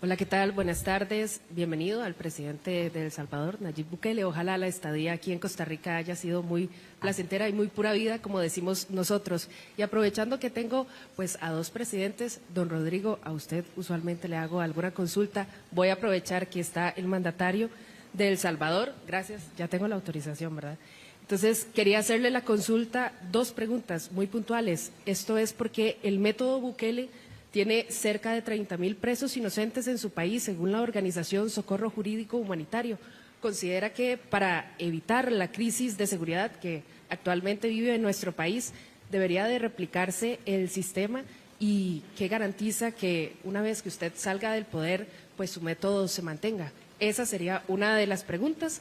Hola, ¿qué tal? Buenas tardes. Bienvenido al presidente de El Salvador, Nayib Bukele. Ojalá la estadía aquí en Costa Rica haya sido muy placentera y muy pura vida, como decimos nosotros. Y aprovechando que tengo pues a dos presidentes, don Rodrigo, a usted usualmente le hago alguna consulta. Voy a aprovechar que está el mandatario de El Salvador. Gracias, ya tengo la autorización, ¿verdad? Entonces, quería hacerle la consulta, dos preguntas muy puntuales. Esto es porque el método Bukele tiene cerca de 30.000 presos inocentes en su país, según la organización Socorro Jurídico Humanitario. Considera que para evitar la crisis de seguridad que actualmente vive en nuestro país, debería de replicarse el sistema y qué garantiza que una vez que usted salga del poder, pues su método se mantenga. Esa sería una de las preguntas.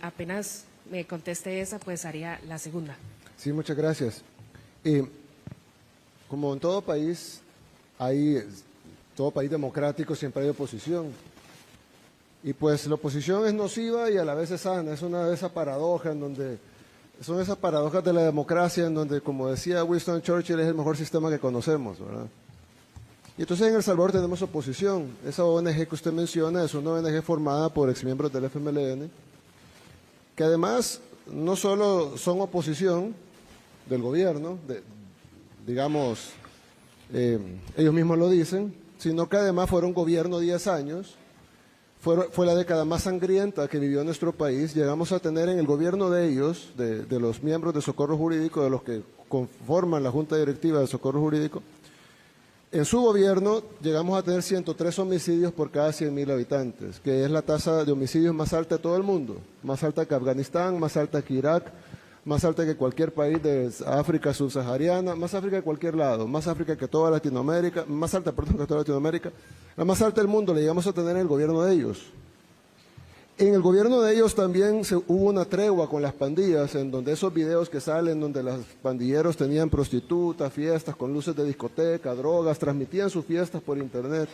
Apenas me conteste esa, pues haría la segunda. Sí, muchas gracias. Como en todo país democrático siempre hay oposición. Y pues la oposición es nociva y a la vez es sana. Es una de esas paradojas son esas paradojas de la democracia en donde, como decía Winston Churchill, es el mejor sistema que conocemos, ¿verdad? Y entonces en El Salvador tenemos oposición. Esa ONG que usted menciona es una ONG formada por exmiembros del FMLN, que además no solo son oposición del gobierno, digamos, ellos mismos lo dicen, sino que además fueron gobierno 10 años, fue la década más sangrienta que vivió nuestro país. Llegamos a tener en el gobierno de ellos, de los miembros de Socorro Jurídico, de los que conforman la Junta Directiva de Socorro Jurídico, en su gobierno llegamos a tener 103 homicidios por cada 100.000 habitantes, que es la tasa de homicidios más alta de todo el mundo, más alta que Afganistán, más alta que Irak, más alta que cualquier país de África subsahariana, más África que cualquier lado, más África que toda Latinoamérica, más alta, perdón, que toda Latinoamérica, la más alta del mundo la llegamos a tener en el gobierno de ellos. En el gobierno de ellos también hubo una tregua con las pandillas, en donde esos videos que salen, donde los pandilleros tenían prostitutas, fiestas con luces de discoteca, drogas, transmitían sus fiestas por internet.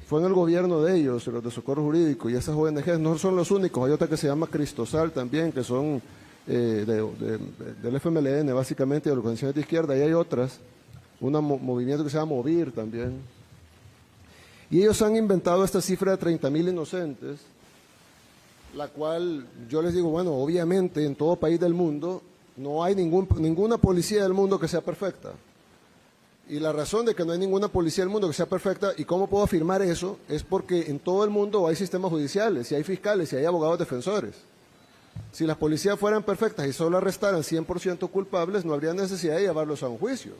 Fue en el gobierno de ellos, los de Socorro Jurídico, y esas ONGs no son los únicos. Hay otra que se llama Cristosal también, que son del FMLN, básicamente, de organizaciones de izquierda, y hay otras, un movimiento que se llama Movir también. Y ellos han inventado esta cifra de 30.000 inocentes, la cual yo les digo, bueno, obviamente en todo país del mundo no hay ninguna policía del mundo que sea perfecta. Y la razón de que no hay ninguna policía del mundo que sea perfecta, y cómo puedo afirmar eso, es porque en todo el mundo hay sistemas judiciales, y hay fiscales, y hay abogados defensores. Si las policías fueran perfectas y solo arrestaran 100% culpables, no habría necesidad de llevarlos a un juicio,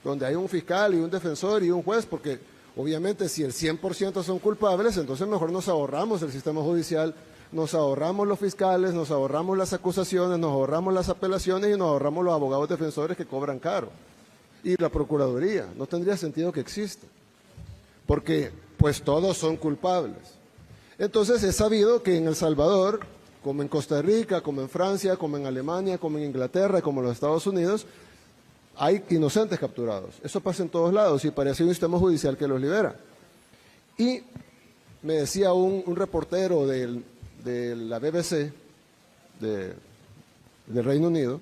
donde hay un fiscal y un defensor y un juez, porque obviamente si el 100% son culpables, entonces mejor nos ahorramos el sistema judicial, nos ahorramos los fiscales, nos ahorramos las acusaciones, nos ahorramos las apelaciones y nos ahorramos los abogados defensores que cobran caro. Y la Procuraduría, no tendría sentido que exista, porque pues todos son culpables. Entonces es sabido que en El Salvador, como en Costa Rica, como en Francia, como en Alemania, como en Inglaterra, como en los Estados Unidos, hay inocentes capturados. Eso pasa en todos lados y parece un sistema judicial que los libera. Y me decía un reportero de la BBC, del Reino Unido,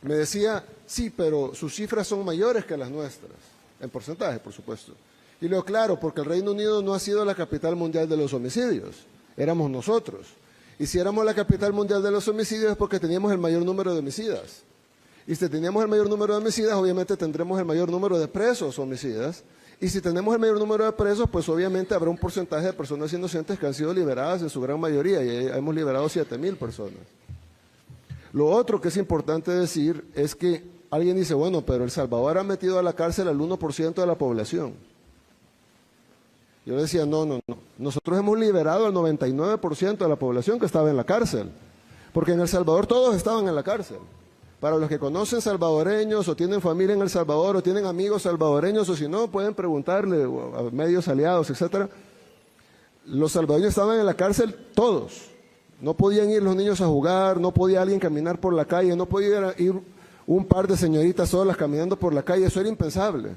me decía, sí, pero sus cifras son mayores que las nuestras, en porcentaje, por supuesto. Y le digo, claro, porque el Reino Unido no ha sido la capital mundial de los homicidios, éramos nosotros. Y si éramos la capital mundial de los homicidios es porque teníamos el mayor número de homicidas. Y si teníamos el mayor número de homicidas, obviamente tendremos el mayor número de presos homicidas. Y si tenemos el mayor número de presos, pues obviamente habrá un porcentaje de personas inocentes que han sido liberadas en su gran mayoría, y hemos liberado 7.000 personas. Lo otro que es importante decir es que alguien dice, bueno, pero El Salvador ha metido a la cárcel al 1% de la población. Yo le decía, no, nosotros hemos liberado al 99% de la población que estaba en la cárcel, porque en El Salvador todos estaban en la cárcel. Para los que conocen salvadoreños o tienen familia en El Salvador o tienen amigos salvadoreños, o si no, pueden preguntarle a medios aliados, etcétera. Los salvadoreños estaban en la cárcel todos. No podían ir los niños a jugar, no podía alguien caminar por la calle, no podía ir un par de señoritas solas caminando por la calle, eso era impensable.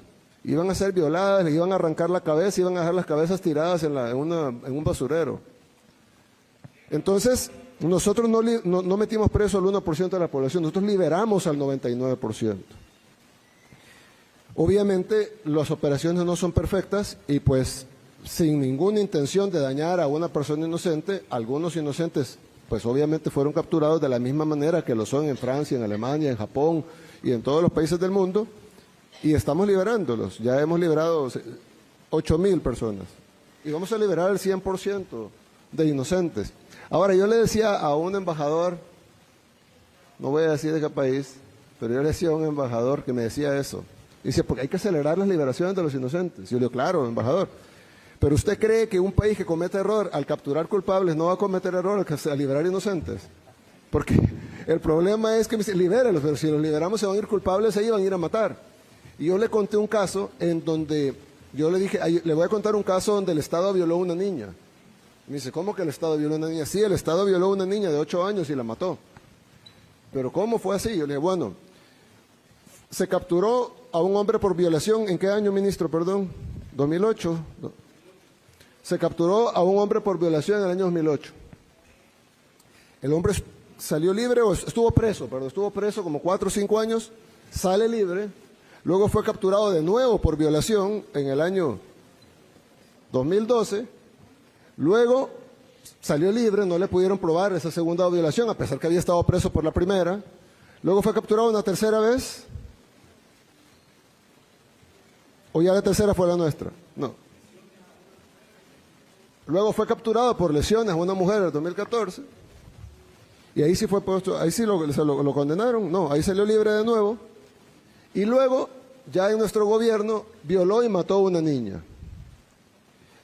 Iban a ser violadas, les iban a arrancar la cabeza, iban a dejar las cabezas tiradas en un basurero. Entonces, nosotros no metimos preso al 1% de la población, nosotros liberamos al 99%. Obviamente, las operaciones no son perfectas y pues sin ninguna intención de dañar a una persona inocente. Algunos inocentes, pues obviamente fueron capturados de la misma manera que lo son en Francia, en Alemania, en Japón y en todos los países del mundo, y estamos liberándolos. Ya hemos liberado 8,000 personas y vamos a liberar el 100% de inocentes. Ahora, yo le decía a un embajador, no voy a decir de qué país, pero yo le decía a un embajador que me decía eso. Dice, porque hay que acelerar las liberaciones de los inocentes. Yo le digo, claro, embajador, pero ¿usted cree que un país que comete error al capturar culpables no va a cometer error al liberar inocentes? Porque el problema es que me dice, libéralos, pero si los liberamos se van a ir culpables, ahí van a ir a matar. Y yo le conté un caso en donde, yo le dije, le voy a contar un caso donde el Estado violó a una niña. Me dice, ¿cómo que el Estado violó a una niña? Sí, el Estado violó a una niña de 8 años y la mató. ¿Pero cómo fue así? Yo le dije, bueno, se capturó a un hombre por violación. ¿En qué año, ministro? Perdón, 2008. Se capturó a un hombre por violación en el año 2008. El hombre salió libre, o estuvo preso como 4 o 5 años, sale libre, luego fue capturado de nuevo por violación en el año 2012, luego salió libre, no le pudieron probar esa segunda violación, a pesar que había estado preso por la primera, luego fue capturado una tercera vez, o ya la tercera fue la nuestra, no. Luego fue capturado por lesiones a una mujer en el 2014, y ahí sí fue puesto, ahí sí lo condenaron, no, ahí salió libre de nuevo, y luego ya en nuestro gobierno violó y mató a una niña.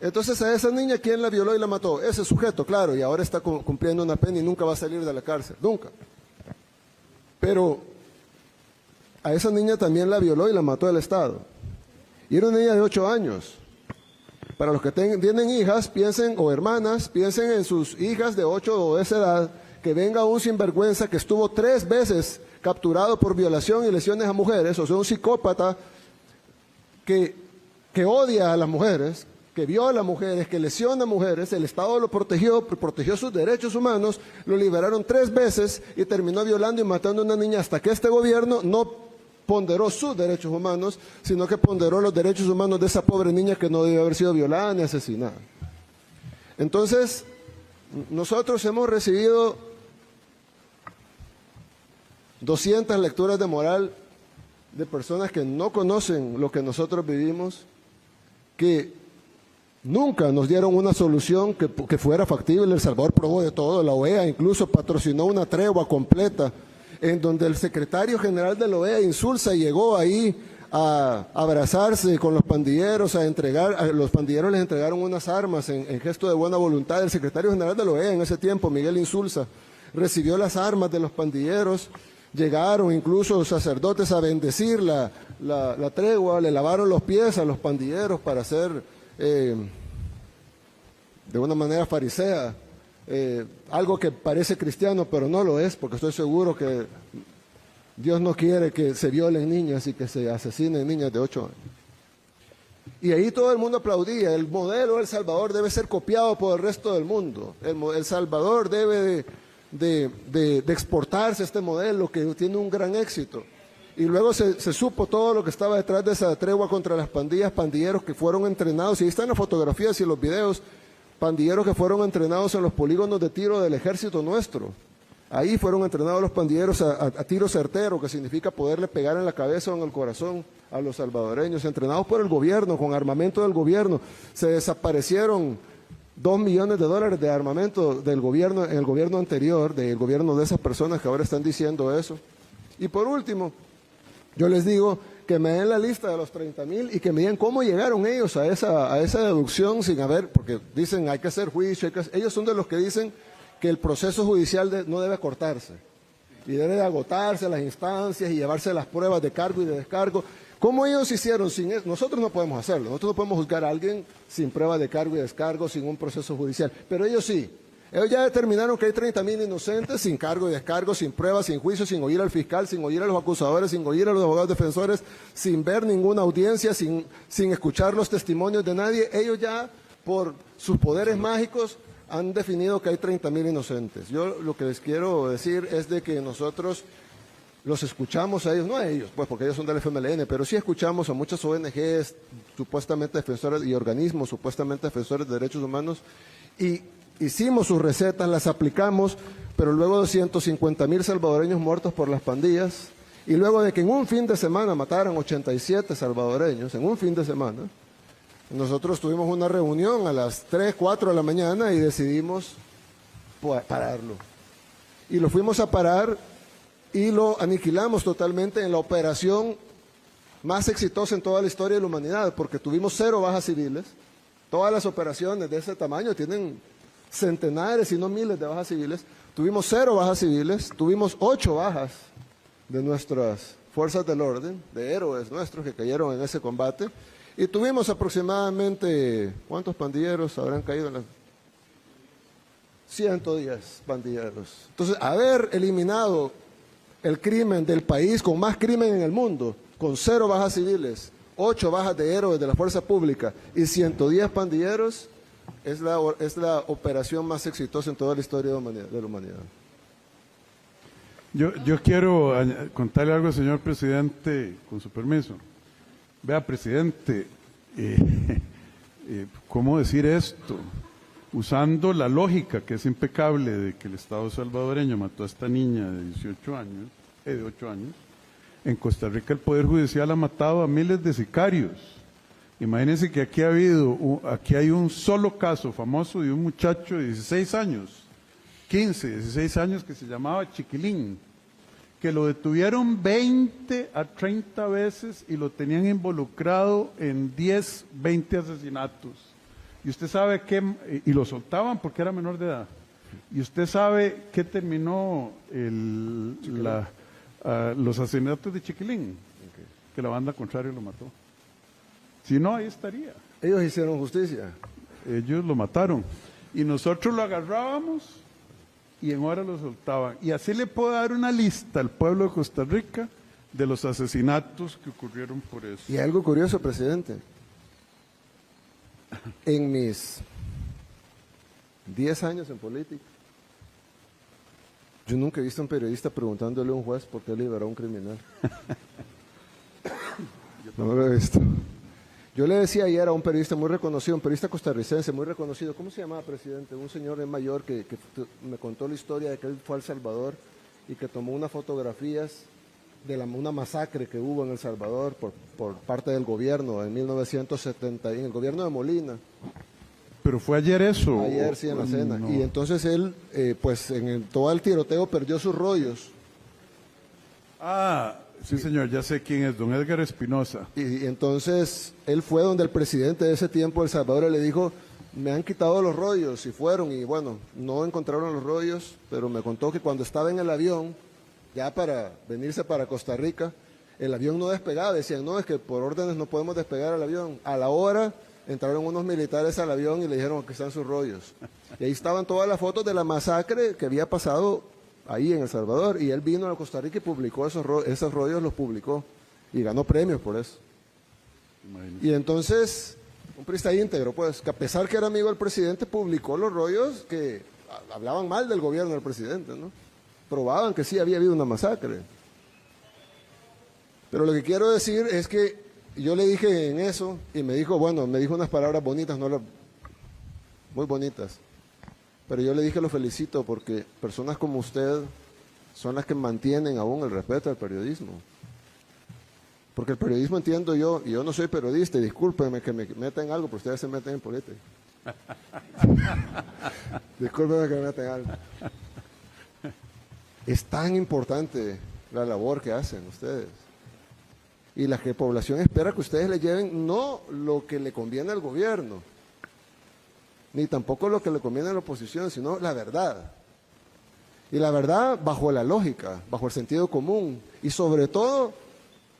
Entonces a esa niña, ¿quién la violó y la mató? Ese sujeto, claro, y ahora está cumpliendo una pena y nunca va a salir de la cárcel, nunca. Pero a esa niña también la violó y la mató el Estado. Y era una niña de 8 años. Para los que tienen hijas, piensen, o hermanas, piensen en sus hijas de 8 o de esa edad, que venga un sinvergüenza que estuvo 3 veces capturado por violación y lesiones a mujeres, o sea, un psicópata que odia a las mujeres, que viola a mujeres, que lesiona a mujeres. El Estado lo protegió sus derechos humanos, lo liberaron 3 veces y terminó violando y matando a una niña, hasta que este gobierno no ponderó sus derechos humanos, sino que ponderó los derechos humanos de esa pobre niña que no debió haber sido violada ni asesinada. Entonces, nosotros hemos recibido 200 lecturas de moral de personas que no conocen lo que nosotros vivimos, que nunca nos dieron una solución que fuera factible. El Salvador probó de todo, la OEA incluso patrocinó una tregua completa, en donde el secretario general de la OEA, Insulza, llegó ahí a abrazarse con los pandilleros, los pandilleros les entregaron unas armas en gesto de buena voluntad. El secretario general de la OEA en ese tiempo, Miguel Insulza, recibió las armas de los pandilleros, llegaron incluso sacerdotes a bendecir la tregua, le lavaron los pies a los pandilleros para hacer, de una manera farisea, algo que parece cristiano, pero no lo es, porque estoy seguro que Dios no quiere que se violen niñas y que se asesinen niñas de 8 años. Y ahí todo el mundo aplaudía. El modelo de El Salvador debe ser copiado por el resto del mundo. El Salvador debe de exportarse este modelo que tiene un gran éxito. Y luego se supo todo lo que estaba detrás de esa tregua contra las pandillas, pandilleros que fueron entrenados, y ahí están las fotografías y los videos, pandilleros que fueron entrenados en los polígonos de tiro del ejército nuestro. Ahí fueron entrenados los pandilleros a tiro certero, que significa poderle pegar en la cabeza o en el corazón a los salvadoreños, entrenados por el gobierno, con armamento del gobierno. Se desaparecieron $2 millones de armamento del gobierno, en el gobierno anterior, del gobierno de esas personas que ahora están diciendo eso. Y por último, yo les digo que me den la lista de los 30,000 y que me digan cómo llegaron ellos a esa deducción sin haber, porque dicen hay que hacer juicio, ellos son de los que dicen que el proceso judicial no debe cortarse y debe de agotarse las instancias y llevarse las pruebas de cargo y de descargo. ¿Cómo ellos hicieron sin eso? Nosotros no podemos hacerlo, nosotros no podemos juzgar a alguien sin prueba de cargo y descargo, sin un proceso judicial, pero ellos sí. Ellos ya determinaron que hay 30,000 inocentes sin cargo y descargo, sin pruebas, sin juicio, sin oír al fiscal, sin oír a los acusadores, sin oír a los abogados defensores, sin ver ninguna audiencia, sin escuchar los testimonios de nadie. Ellos ya, por sus poderes mágicos, han definido que hay 30,000 inocentes. Yo lo que les quiero decir es de que nosotros los escuchamos a ellos, no a ellos, pues porque ellos son del FMLN, pero sí escuchamos a muchas ONGs supuestamente defensores y organismos supuestamente defensores de derechos humanos y hicimos sus recetas, las aplicamos, pero luego de 150,000 salvadoreños muertos por las pandillas y luego de que en un fin de semana mataran 87 salvadoreños, en un fin de semana, nosotros tuvimos una reunión a las 3, 4 de la mañana y decidimos pararlo. Y lo fuimos a parar y lo aniquilamos totalmente en la operación más exitosa en toda la historia de la humanidad, porque tuvimos 0 bajas civiles. Todas las operaciones de ese tamaño tienen centenares, si no miles de bajas civiles. Tuvimos 0 bajas civiles, tuvimos 8 bajas de nuestras fuerzas del orden, de héroes nuestros que cayeron en ese combate, y tuvimos aproximadamente, ¿cuántos pandilleros habrán caído en la 110 pandilleros. Entonces, haber eliminado el crimen del país con más crimen en el mundo, con 0 bajas civiles, 8 bajas de héroes de la fuerza pública y 110 pandilleros, es la operación más exitosa en toda la historia de la humanidad. Yo quiero contarle algo, señor presidente, con su permiso. Vea, presidente, ¿cómo decir esto? Usando la lógica que es impecable de que el Estado salvadoreño mató a esta niña de 8 años, en Costa Rica el Poder Judicial ha matado a miles de sicarios. Imagínense que aquí hay un solo caso famoso de un muchacho de 16 años, 16 años, que se llamaba Chiquilín, que lo detuvieron 20 a 30 veces y lo tenían involucrado en 10, 20 asesinatos. Y usted sabe y lo soltaban porque era menor de edad. Y usted sabe qué terminó los asesinatos de Chiquilín, que la banda contraria lo mató. Si no, ahí estaría. Ellos hicieron justicia. Ellos lo mataron. Y nosotros lo agarrábamos y en hora lo soltaban. Y así le puedo dar una lista al pueblo de Costa Rica de los asesinatos que ocurrieron por eso. Y algo curioso, presidente. En mis 10 años en política, yo nunca he visto a un periodista preguntándole a un juez por qué liberó a un criminal. No lo he visto. Yo le decía ayer a un periodista muy reconocido, un periodista costarricense muy reconocido, ¿cómo se llamaba, presidente? Un señor mayor que me contó la historia de que él fue a El Salvador y que tomó unas fotografías de una masacre que hubo en El Salvador por parte del gobierno en 1970, en el gobierno de Molina. ¿Pero fue ayer eso? Ayer sí, en la cena. No. Y entonces él, pues en todo el tiroteo perdió sus rollos. Sí, señor, ya sé quién es, don Edgar Espinosa. Y entonces él fue donde el presidente de ese tiempo de El Salvador y le dijo, me han quitado los rollos, y fueron, y bueno, no encontraron los rollos, pero me contó que cuando estaba en el avión, ya para venirse para Costa Rica, el avión no despegaba, decían, no, es que por órdenes no podemos despegar el avión. A la hora entraron unos militares al avión y le dijeron que están sus rollos. Y ahí estaban todas las fotos de la masacre que había pasado ahí en El Salvador, y él vino a Costa Rica y publicó esos rollos, los publicó, y ganó premios por eso. Imagínate. Y entonces, un periodista íntegro, pues, que a pesar que era amigo del presidente, publicó los rollos que hablaban mal del gobierno del presidente, ¿no? Probaban que sí había habido una masacre. Pero lo que quiero decir es que yo le dije en eso, y me dijo, bueno, me dijo unas palabras bonitas, muy bonitas. Pero yo le dije, lo felicito, porque personas como usted son las que mantienen aún el respeto al periodismo. Porque el periodismo, entiendo yo, y yo no soy periodista, y discúlpenme que me metan en algo, pero ustedes se meten en política. Discúlpenme que me metan en algo. Es tan importante la labor que hacen ustedes. Y la que población espera que ustedes le lleven no lo que le conviene al gobierno, ni tampoco lo que le conviene a la oposición, sino la verdad. Y la verdad bajo la lógica, bajo el sentido común. Y sobre todo,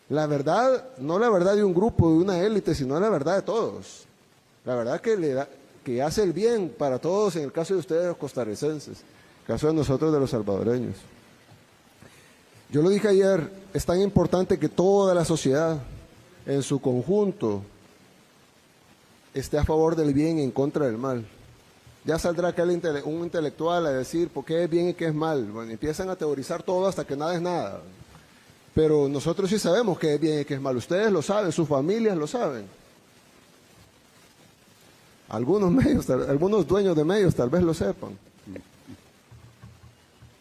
la verdad, no la verdad de un grupo, de una élite, sino la verdad de todos. La verdad que hace el bien para todos, en el caso de ustedes los costarricenses, en el caso de nosotros de los salvadoreños. Yo lo dije ayer, es tan importante que toda la sociedad, en su conjunto, esté a favor del bien y en contra del mal. Ya saldrá un intelectual a decir por qué es bien y qué es mal. Bueno, empiezan a teorizar todo hasta que nada es nada. Pero nosotros sí sabemos qué es bien y qué es mal. Ustedes lo saben, sus familias lo saben. Algunos dueños de medios tal vez lo sepan.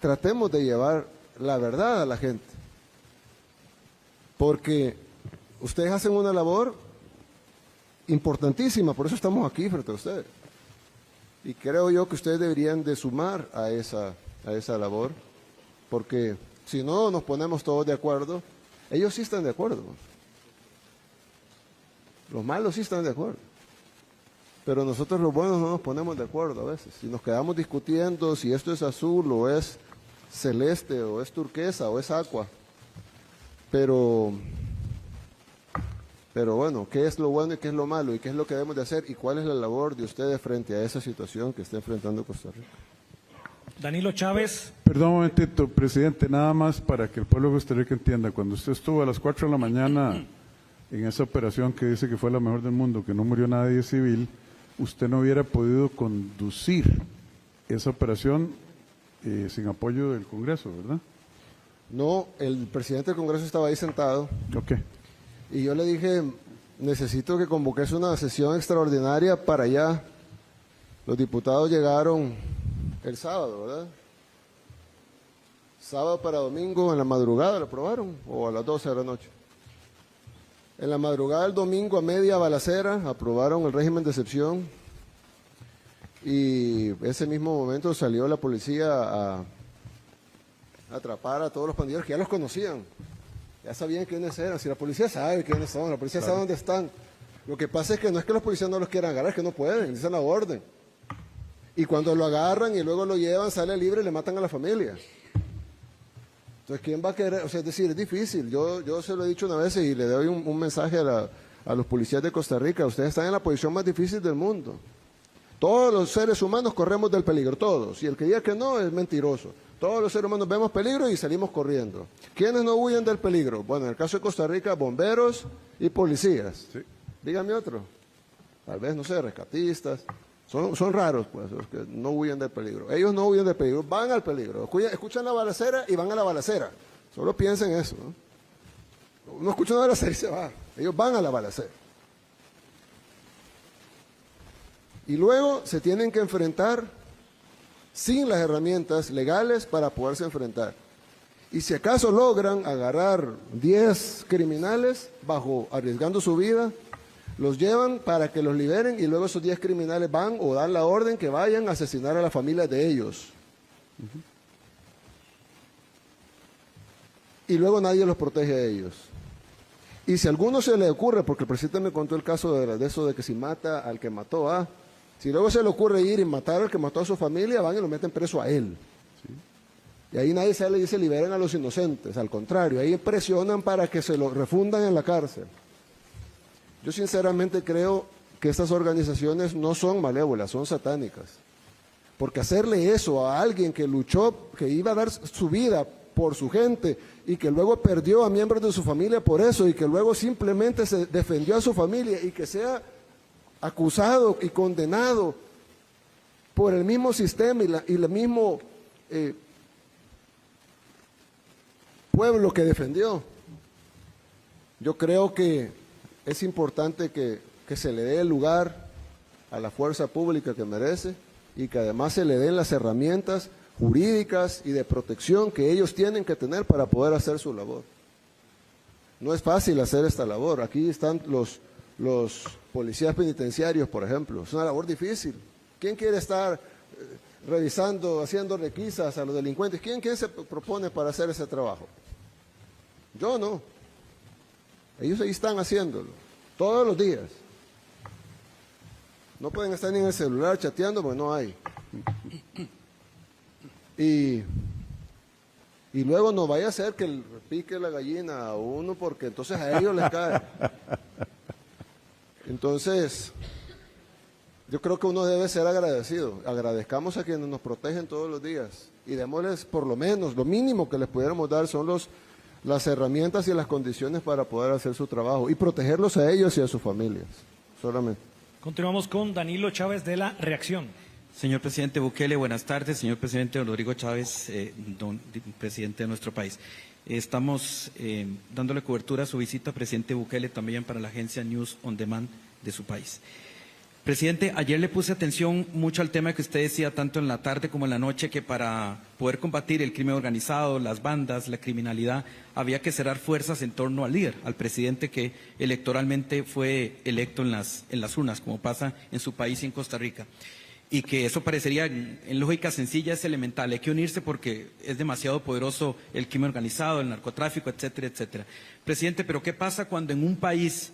Tratemos de llevar la verdad a la gente. Porque ustedes hacen una labor importantísima, por eso estamos aquí frente a ustedes. Y creo yo que ustedes deberían de sumar a esa labor, porque si no nos ponemos todos de acuerdo, ellos sí están de acuerdo. Los malos sí están de acuerdo. Pero nosotros los buenos no nos ponemos de acuerdo a veces. Si nos quedamos discutiendo si esto es azul o es celeste o es turquesa o es aqua. Pero bueno, ¿qué es lo bueno y qué es lo malo? ¿Y qué es lo que debemos de hacer? ¿Y cuál es la labor de ustedes frente a esa situación que está enfrentando Costa Rica? Danilo Chávez. Perdón un momentito, presidente, nada más para que el pueblo de Costa Rica entienda. Cuando usted estuvo a las 4 de la mañana en esa operación que dice que fue la mejor del mundo, que no murió nadie civil, usted no hubiera podido conducir esa operación sin apoyo del Congreso, ¿verdad? No, el presidente del Congreso estaba ahí sentado. Ok. Y yo le dije, necesito que convoques una sesión extraordinaria para allá. Los diputados llegaron el sábado, ¿verdad? Sábado para domingo, en la madrugada lo aprobaron, o a las 12 de la noche. En la madrugada del domingo, a media balacera, aprobaron el régimen de excepción. Y ese mismo momento salió la policía a atrapar a todos los pandilleros que ya los conocían. Ya sabían quiénes eran. Si la policía sabe quiénes son, la policía sabe dónde están. Lo que pasa es que no es que los policías no los quieran agarrar, es que no pueden, dicen la orden. Y cuando lo agarran y luego lo llevan, sale libre y le matan a la familia. Entonces, ¿quién va a querer? O sea, es decir, es difícil. Yo se lo he dicho una vez y le doy un mensaje a los policías de Costa Rica. Ustedes están en la posición más difícil del mundo. Todos los seres humanos corremos del peligro, todos. Y el que diga que no es mentiroso. Todos los seres humanos vemos peligro y salimos corriendo. ¿Quiénes no huyen del peligro? Bueno, en el caso de Costa Rica, bomberos y policías. Sí. Dígame otro. Tal vez, no sé, rescatistas. Son raros, pues, los que no huyen del peligro. Ellos no huyen del peligro, van al peligro. Escuchan la balacera y van a la balacera. Solo piensen eso, ¿no? Uno escucha una balacera y se va. Ellos van a la balacera. Y luego se tienen que enfrentar sin las herramientas legales para poderse enfrentar. Y si acaso logran agarrar 10 criminales arriesgando su vida, los llevan para que los liberen y luego esos 10 criminales van o dan la orden que vayan a asesinar a la familia de ellos. Y luego nadie los protege a ellos. Y si a alguno se le ocurre, porque el presidente me contó el caso de eso de que si mata al que mató a... Si luego se le ocurre ir y matar al que mató a su familia, van y lo meten preso a él. ¿Sí? Y ahí nadie sale y dice liberen a los inocentes. Al contrario, ahí presionan para que se lo refundan en la cárcel. Yo sinceramente creo que estas organizaciones no son malévolas, son satánicas. Porque hacerle eso a alguien que luchó, que iba a dar su vida por su gente y que luego perdió a miembros de su familia por eso y que luego simplemente se defendió a su familia y que sea acusado y condenado por el mismo sistema y el mismo pueblo que defendió. Yo creo que es importante que se le dé el lugar a la fuerza pública que merece y que además se le den las herramientas jurídicas y de protección que ellos tienen que tener para poder hacer su labor. No es fácil hacer esta labor. Aquí están los policías penitenciarios, por ejemplo. Es una labor difícil. ¿Quién quiere estar revisando, haciendo requisas a los delincuentes? ¿Quién se propone para hacer ese trabajo? Yo no. Ellos ahí están haciéndolo, todos los días. No pueden estar ni en el celular chateando porque no hay. Y luego no vaya a ser que le pique la gallina a uno porque entonces a ellos les cae. Entonces, yo creo que uno debe ser agradecido. Agradezcamos a quienes nos protegen todos los días y démosles por lo menos, lo mínimo que les pudiéramos dar son las herramientas y las condiciones para poder hacer su trabajo y protegerlos a ellos y a sus familias, solamente. Continuamos con Danilo Chávez de La Reacción. Señor presidente Bukele, buenas tardes. Señor presidente Rodrigo Chávez, presidente de nuestro país. Estamos dándole cobertura a su visita, presidente Bukele, también para la agencia News on Demand de su país. Presidente, ayer le puse atención mucho al tema que usted decía, tanto en la tarde como en la noche, que para poder combatir el crimen organizado, las bandas, la criminalidad, había que cerrar fuerzas en torno al líder, al presidente que electoralmente fue electo en las urnas, como pasa en su país y en Costa Rica. Y que eso parecería, en lógica sencilla, es elemental. Hay que unirse porque es demasiado poderoso el crimen organizado, el narcotráfico, etcétera, etcétera. Presidente, pero ¿qué pasa cuando en un país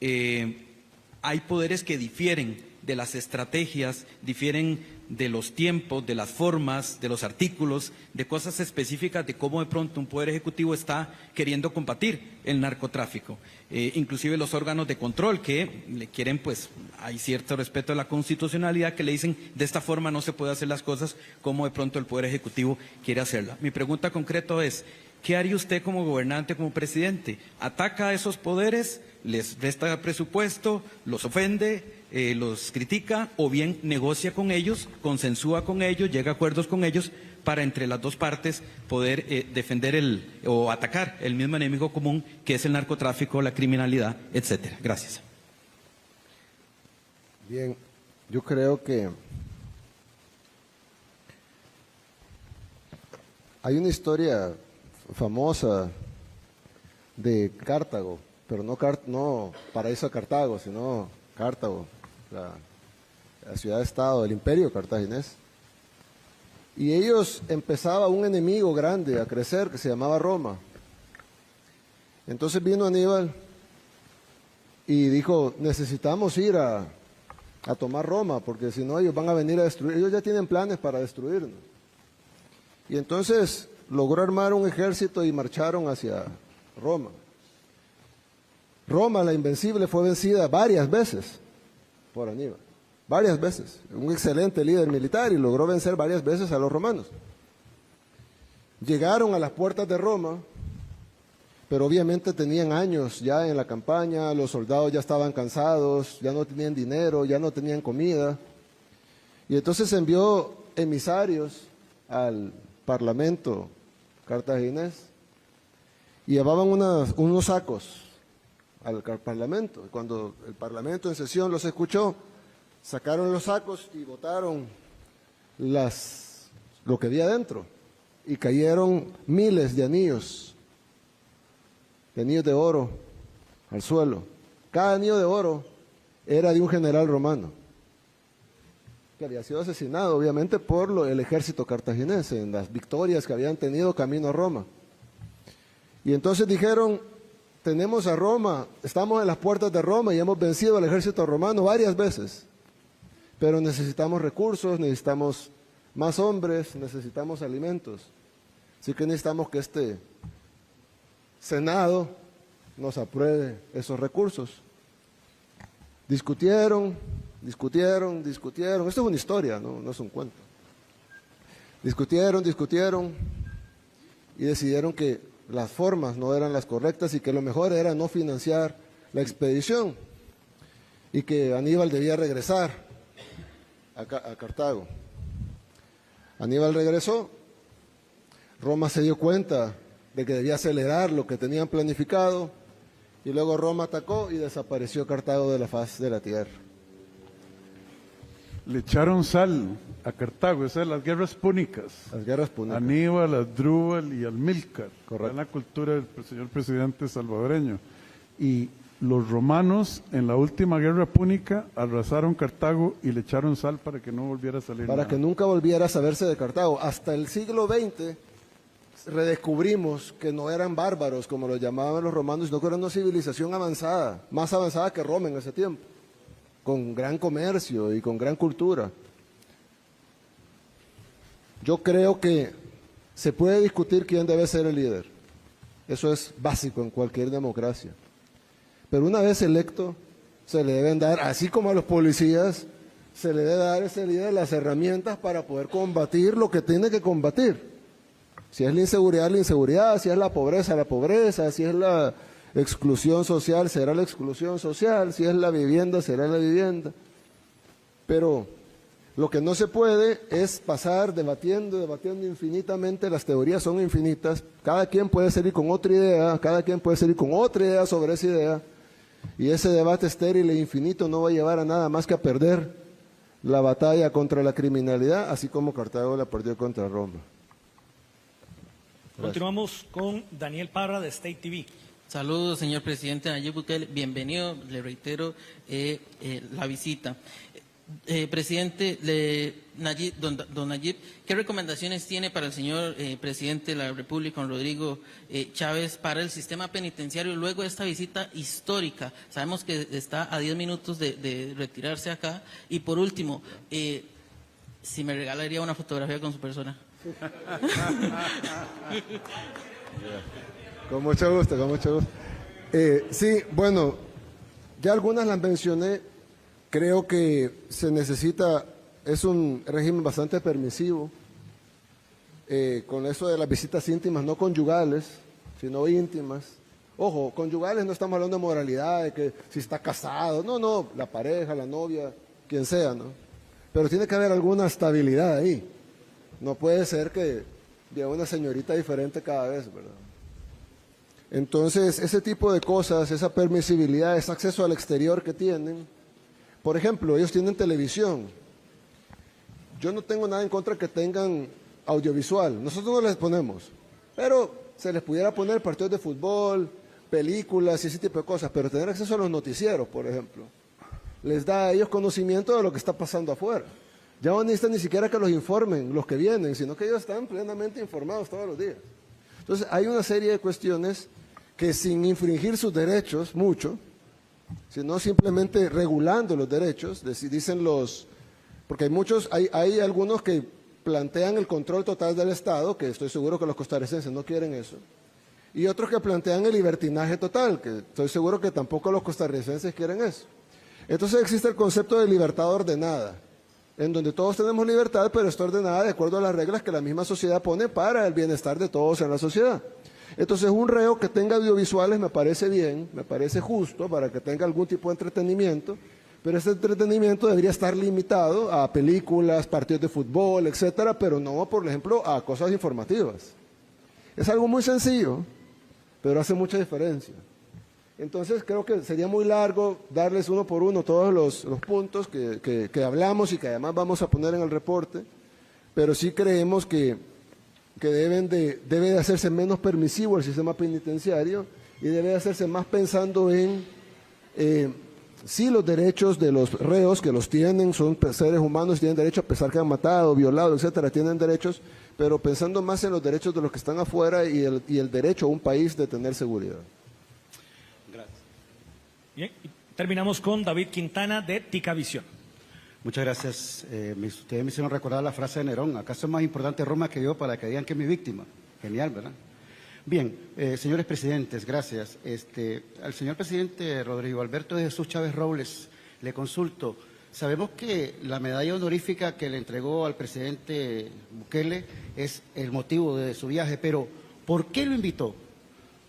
hay poderes que difieren de las estrategias, difieren de los tiempos, de las formas, de los artículos, de cosas específicas de cómo de pronto un poder ejecutivo está queriendo combatir el narcotráfico? Inclusive los órganos de control que le quieren, pues hay cierto respeto a la constitucionalidad, que le dicen de esta forma no se puede hacer las cosas, como de pronto el poder ejecutivo quiere hacerla. Mi pregunta concreta es, ¿qué haría usted como gobernante, como presidente? ¿Ataca a esos poderes? ¿Les resta presupuesto? ¿Los ofende? ¿Los critica? ¿O bien negocia con ellos, consensúa con ellos, llega a acuerdos con ellos para entre las dos partes poder defender o atacar el mismo enemigo común que es el narcotráfico, la criminalidad, etcétera? Gracias. Bien, yo creo que hay una historia famosa de Cartago, pero no paraíso de Cartago, sino Cartago, la ciudad-estado, el imperio cartaginés. Y ellos empezaba un enemigo grande a crecer que se llamaba Roma. Entonces vino Aníbal y dijo, necesitamos ir a tomar Roma, porque si no ellos van a venir a destruir, ellos ya tienen planes para destruirnos. Y entonces logró armar un ejército y marcharon hacia Roma. Roma, la invencible, fue vencida varias veces por Aníbal, varias veces. Un excelente líder militar y logró vencer varias veces a los romanos. Llegaron a las puertas de Roma, pero obviamente tenían años ya en la campaña, los soldados ya estaban cansados, ya no tenían dinero, ya no tenían comida. Y entonces envió emisarios al parlamento cartaginés y llevaban unos sacos al parlamento. Cuando el parlamento en sesión los escuchó, sacaron los sacos y botaron lo que había dentro y cayeron miles de anillos de oro al suelo. Cada anillo de oro era de un general romano que había sido asesinado obviamente por el ejército cartaginés en las victorias que habían tenido camino a Roma. Y entonces dijeron, tenemos a Roma, estamos en las puertas de Roma y hemos vencido al ejército romano varias veces, pero necesitamos recursos, necesitamos más hombres, necesitamos alimentos. Así que necesitamos que este Senado nos apruebe esos recursos. Discutieron, esto es una historia, no es un cuento. Discutieron y decidieron que las formas no eran las correctas y que lo mejor era no financiar la expedición y que Aníbal debía regresar a Cartago. Aníbal regresó, Roma se dio cuenta de que debía acelerar lo que tenían planificado y luego Roma atacó y desapareció Cartago de la faz de la tierra. Le echaron sal a Cartago, esas son las guerras púnicas. Las guerras púnicas. Aníbal, Asdrúbal y Amílcar. Correcto. En la cultura del señor presidente salvadoreño. Y los romanos en la última guerra púnica arrasaron Cartago y le echaron sal para que no volviera a salir Para nada. que nunca volviera a saberse de Cartago. Hasta el siglo XX redescubrimos que no eran bárbaros como los llamaban los romanos, sino que era una civilización avanzada, más avanzada que Roma en ese tiempo, con gran comercio y con gran cultura. Yo creo que se puede discutir quién debe ser el líder. Eso es básico en cualquier democracia. Pero una vez electo, se le deben dar, así como a los policías, se le debe dar a ese líder las herramientas para poder combatir lo que tiene que combatir. Si es la inseguridad, si es la pobreza, si es la exclusión social, será la exclusión social, si es la vivienda, será la vivienda. Pero Lo que no se puede es pasar debatiendo infinitamente, las teorías son infinitas, cada quien puede salir con otra idea, cada quien puede salir con otra idea sobre esa idea, y ese debate estéril e infinito no va a llevar a nada más que a perder la batalla contra la criminalidad, así como Cartago la perdió contra Roma. Gracias. Continuamos con Daniel Parra de State TV. Saludos, señor presidente Nayib Bukele. Bienvenido, le reitero la visita. Presidente don Nayib, ¿qué recomendaciones tiene para el señor presidente de la República, don Rodrigo Chávez, para el sistema penitenciario luego de esta visita histórica? Sabemos que está a 10 minutos de retirarse acá. Y por último, si me regalaría una fotografía con su persona. Con mucho gusto, con mucho gusto. Sí, bueno, ya algunas las mencioné. Creo que se necesita, es un régimen bastante permisivo, con eso de las visitas íntimas, no conyugales, sino íntimas. Ojo, conyugales no estamos hablando de moralidad, de que si está casado, no, la pareja, la novia, quien sea, ¿no? Pero tiene que haber alguna estabilidad ahí. No puede ser que vea una señorita diferente cada vez, ¿verdad? Entonces, ese tipo de cosas, esa permisibilidad, ese acceso al exterior que tienen. Por ejemplo, ellos tienen televisión. Yo no tengo nada en contra que tengan audiovisual. Nosotros no les ponemos. Pero se les pudiera poner partidos de fútbol, películas y ese tipo de cosas. Pero tener acceso a los noticieros, por ejemplo, les da a ellos conocimiento de lo que está pasando afuera. Ya no necesitan ni siquiera que los informen los que vienen, sino que ellos están plenamente informados todos los días. Entonces, hay una serie de cuestiones que sin infringir sus derechos, mucho, sino simplemente regulando los derechos, dicen porque hay algunos que plantean el control total del Estado, que estoy seguro que los costarricenses no quieren eso, y otros que plantean el libertinaje total, que estoy seguro que tampoco los costarricenses quieren eso. Entonces existe el concepto de libertad ordenada, en donde todos tenemos libertad, pero está ordenada de acuerdo a las reglas que la misma sociedad pone para el bienestar de todos en la sociedad. Entonces, un reo que tenga audiovisuales me parece bien, me parece justo para que tenga algún tipo de entretenimiento, pero ese entretenimiento debería estar limitado a películas, partidos de fútbol, etcétera, pero no, por ejemplo, a cosas informativas. Es algo muy sencillo, pero hace mucha diferencia. Entonces, creo que sería muy largo darles uno por uno todos los puntos que hablamos y que además vamos a poner en el reporte, pero sí creemos que debe de hacerse menos permisivo el sistema penitenciario y debe de hacerse más pensando en sí los derechos de los reos, que los tienen, son seres humanos, tienen derecho a pesar que han matado, violado, etcétera, tienen derechos, pero pensando más en los derechos de los que están afuera y el derecho a un país de tener seguridad. Gracias. Bien, y terminamos con David Quintana de Ticavisión. Muchas gracias. Ustedes me hicieron recordar la frase de Nerón: ¿acaso es más importante Roma que yo para que digan que es mi víctima? Genial, ¿verdad? Bien, señores presidentes, gracias. Al señor presidente Rodrigo Alberto de Jesús Chávez Robles le consulto. Sabemos que la medalla honorífica que le entregó al presidente Bukele es el motivo de su viaje, pero ¿por qué lo invitó?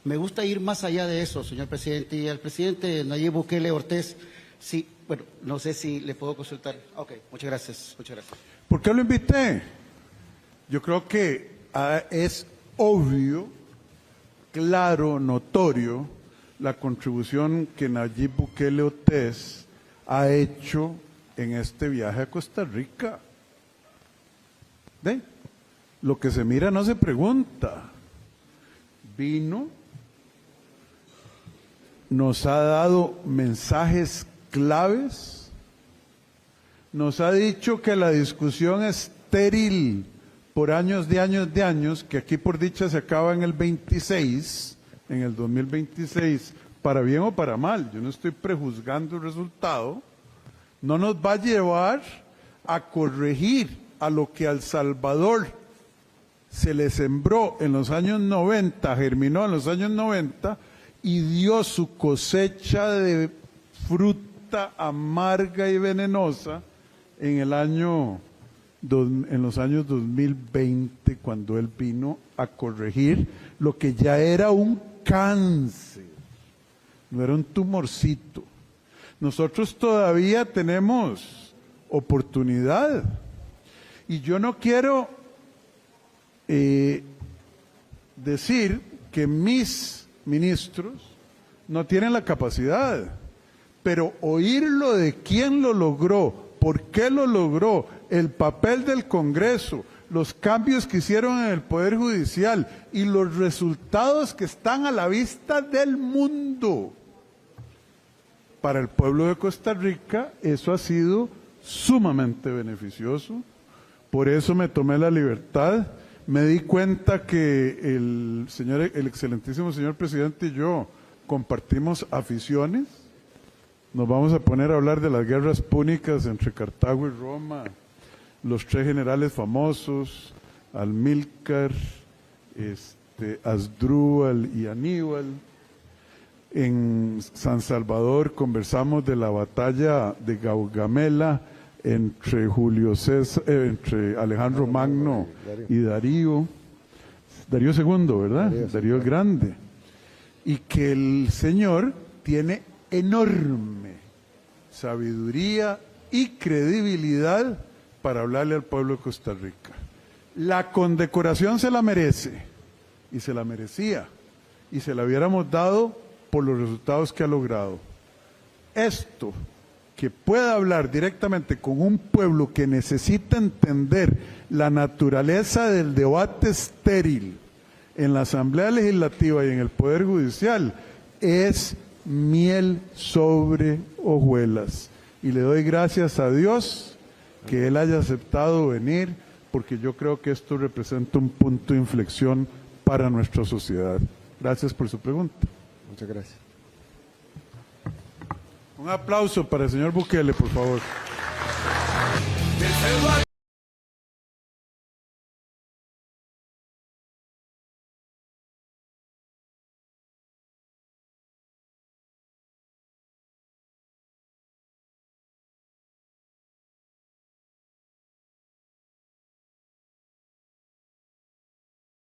Me gusta ir más allá de eso, señor presidente. Y al presidente Nayib Bukele Ortiz, sí. Bueno, no sé si le puedo consultar. Ok, muchas gracias, muchas gracias. ¿Por qué lo invité? Yo creo que es obvio, claro, notorio, la contribución que Nayib Bukele Ortiz ha hecho en este viaje a Costa Rica. ¿Ve? Lo que se mira no se pregunta. Vino, nos ha dado mensajes claves, nos ha dicho que la discusión es estéril por años de años de años, que aquí por dicha se acaba en el 26, en el 2026, para bien o para mal, yo no estoy prejuzgando el resultado, no nos va a llevar a corregir a lo que a El Salvador se le sembró en los años 90, germinó en los años 90 y dio su cosecha de fruta amarga y venenosa en los años 2020, cuando él vino a corregir lo que ya era un cáncer, no era un tumorcito. Nosotros todavía tenemos oportunidad. Y yo no quiero decir que mis ministros no tienen la capacidad, pero oírlo de quién lo logró, por qué lo logró, el papel del Congreso, los cambios que hicieron en el Poder Judicial y los resultados que están a la vista del mundo. Para el pueblo de Costa Rica eso ha sido sumamente beneficioso. Por eso me tomé la libertad. Me di cuenta que el excelentísimo señor presidente y yo compartimos aficiones. Nos vamos a poner a hablar de las guerras púnicas entre Cartago y Roma, los 3 generales famosos, Amílcar, Asdrúbal y Aníbal. En San Salvador conversamos de la batalla de Gaugamela entre entre Alejandro Magno y Darío II, ¿verdad? Darío el Grande. Y que el señor tiene enorme sabiduría y credibilidad para hablarle al pueblo de Costa Rica. La condecoración se la merece, y se la merecía, y se la hubiéramos dado por los resultados que ha logrado. Esto, que pueda hablar directamente con un pueblo que necesita entender la naturaleza del debate estéril en la Asamblea Legislativa y en el Poder Judicial, es miel sobre hojuelas. Y le doy gracias a Dios que Él haya aceptado venir, porque yo creo que esto representa un punto de inflexión para nuestra sociedad. Gracias por su pregunta. Muchas gracias. Un aplauso para el señor Bukele, por favor. Del cerro al